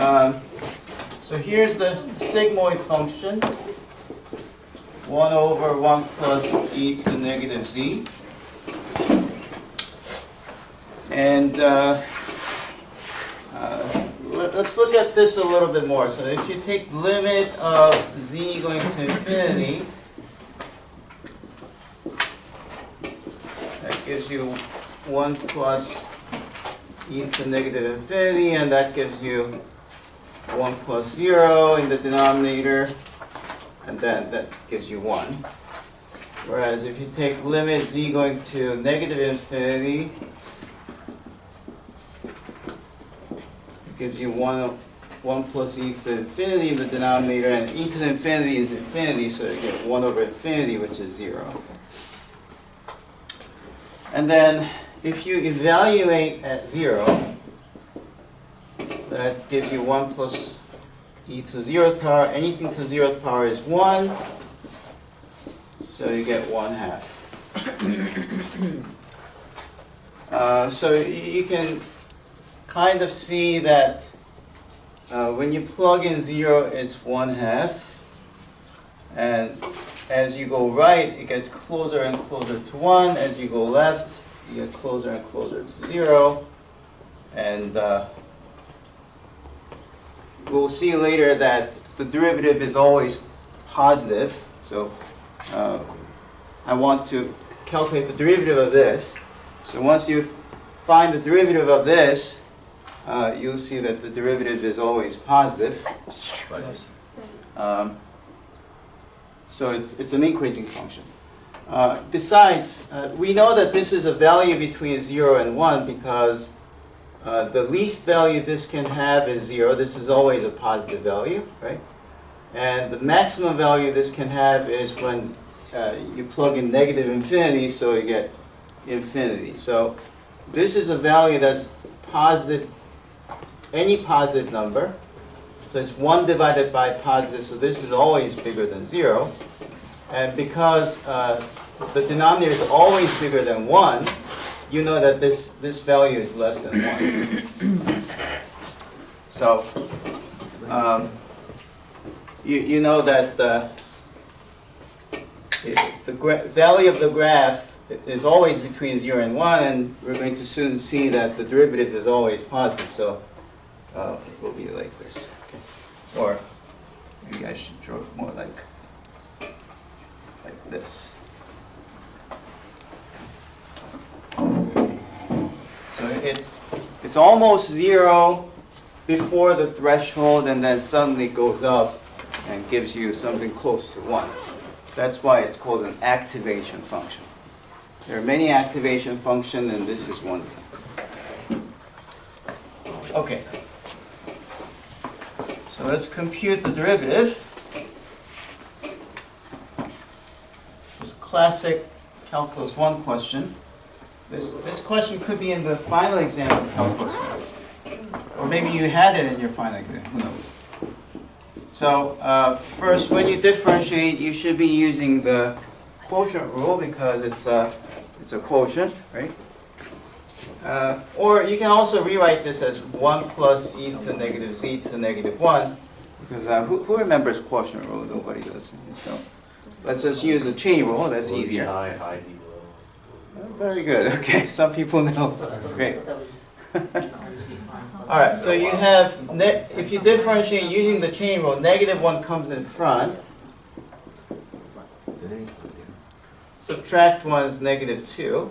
So here's the sigmoid function, 1 over 1 plus e to the negative z. And let's look at this a little bit more. So if you take limit of z going to infinity, that gives you 1 plus e to the negative infinity, and that gives you 1 plus 0 in the denominator, and then that gives you 1. Whereas if you take limit z going to negative infinity, it gives you 1 plus e to the infinity in the denominator, and e to the infinity is infinity, so you get 1 over infinity, which is 0. And then if you evaluate at 0, that gives you 1 plus e to the 0th power. Anything to the 0th power is 1, so you get 1/2. So you can kind of see that when you plug in 0, it's 1/2. And as you go right, it gets closer and closer to 1. As you go left, you get closer and closer to 0. And we'll see later that the derivative is always positive. So I want to calculate the derivative of this. So once you find the derivative of this, you'll see that the derivative is always positive. So it's an increasing function. Besides, we know that this is a value between 0 and 1 because the least value this can have is 0. This is always a positive value, right? And the maximum value this can have is when you plug in negative infinity, so you get infinity. So this is a value that's positive, any positive number. So it's 1 divided by positive, so this is always bigger than 0. And because the denominator is always bigger than 1, you know that this value is less than 1. So you know that the value of the graph is always between 0 and 1, and we're going to soon see that the derivative is always positive. So it will be like this. Okay. Or maybe I should draw it more like this. So it's almost 0 before the threshold, and then suddenly goes up and gives you something close to 1. That's why it's called an activation function. There are many activation functions, and this is one of them. Okay. So let's compute the derivative. Just classic calculus 1 question. This question could be in the final exam of calculus 1. Or maybe you had it in your final exam, who knows. So first, when you differentiate, you should be using the quotient rule because it's a quotient, right? Or you can also rewrite this as 1 plus e to the negative z to the negative 1, because who remembers quotient rule? Nobody does. So let's just use the chain rule. That's easier. Very good. Okay, some people know. Great. All right, so you have, if you differentiate using the chain rule, negative 1 comes in front. Subtract 1 is negative 2.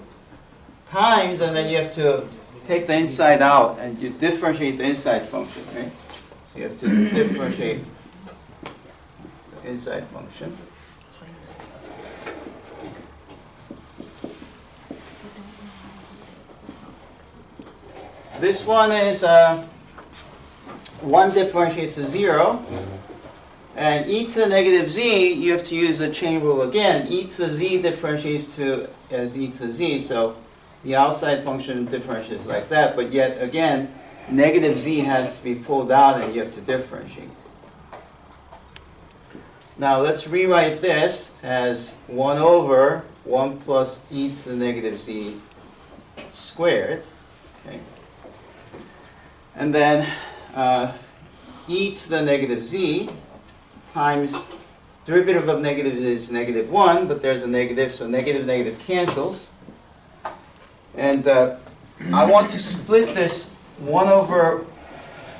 Times, and then you have to take the inside out, and you differentiate the inside function, right? So you have to differentiate the inside function. This one is 1 differentiates to 0. And e to the negative z, you have to use the chain rule again. E to z differentiates to as e to z. So the outside function differentiates like that. But yet again, negative z has to be pulled out and you have to differentiate. Now let's rewrite this as 1 over 1 plus e to the negative z squared. Okay. And then e to the negative z times derivative of negative is negative 1, but there's a negative, so negative negative cancels. And I want to split this 1 over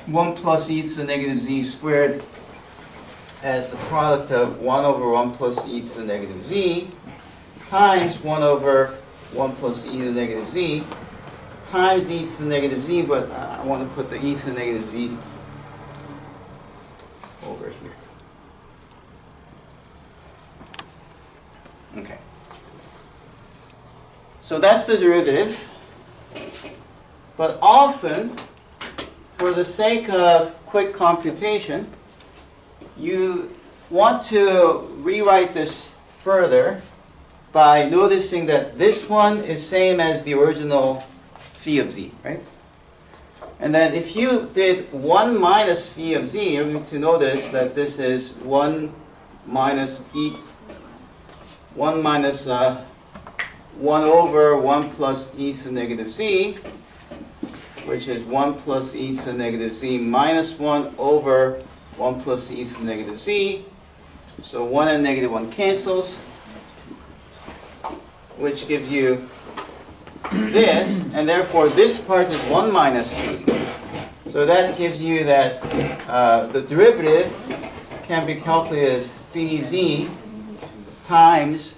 1 plus e to the negative z squared as the product of 1 over 1 plus e to the negative z times 1 over 1 plus e to the negative z times e to the negative z, but I want to put the e to the negative z over here. Okay. So that's the derivative. But often, for the sake of quick computation, you want to rewrite this further by noticing that this one is same as the original phi of z, right? And then if you did 1 minus phi of z, you're going to notice that this is 1 minus 1 over 1 plus e to the negative z, which is 1 plus e to the negative z minus 1 over 1 plus e to the negative z. So 1 and negative 1 cancels, which gives you this, and therefore this part is 1 minus phi. So that gives you that the derivative can be calculated phi z times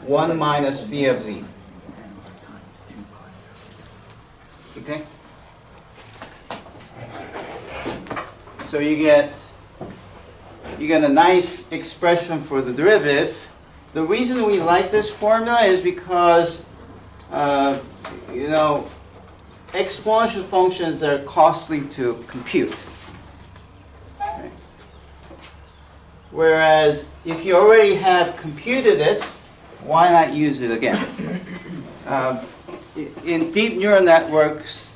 1 minus phi of z. Okay? So you get a nice expression for the derivative. The reason we like this formula is because exponential functions are costly to compute. Okay. Whereas if you already have computed it, why not use it again? In deep neural networks,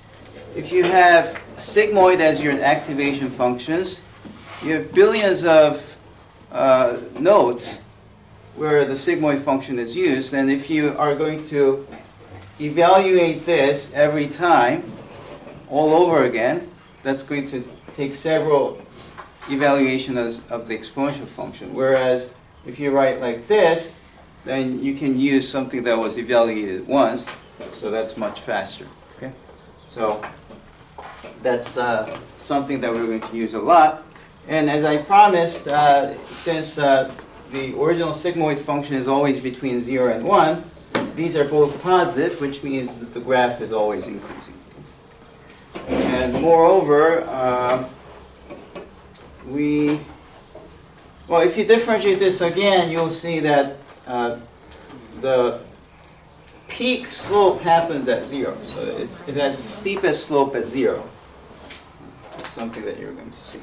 if you have sigmoid as your activation functions, you have billions of nodes where the sigmoid function is used, and if you are going to evaluate this every time, all over again, that's going to take several evaluations of the exponential function. Whereas if you write like this, then you can use something that was evaluated once, so that's much faster. Okay, so that's something that we're going to use a lot. And as I promised, since the original sigmoid function is always between 0 and 1, these are both positive, which means that the graph is always increasing. And moreover, if you differentiate this again, you'll see that the peak slope happens at 0. So it has the steepest slope at 0. That's something that you're going to see.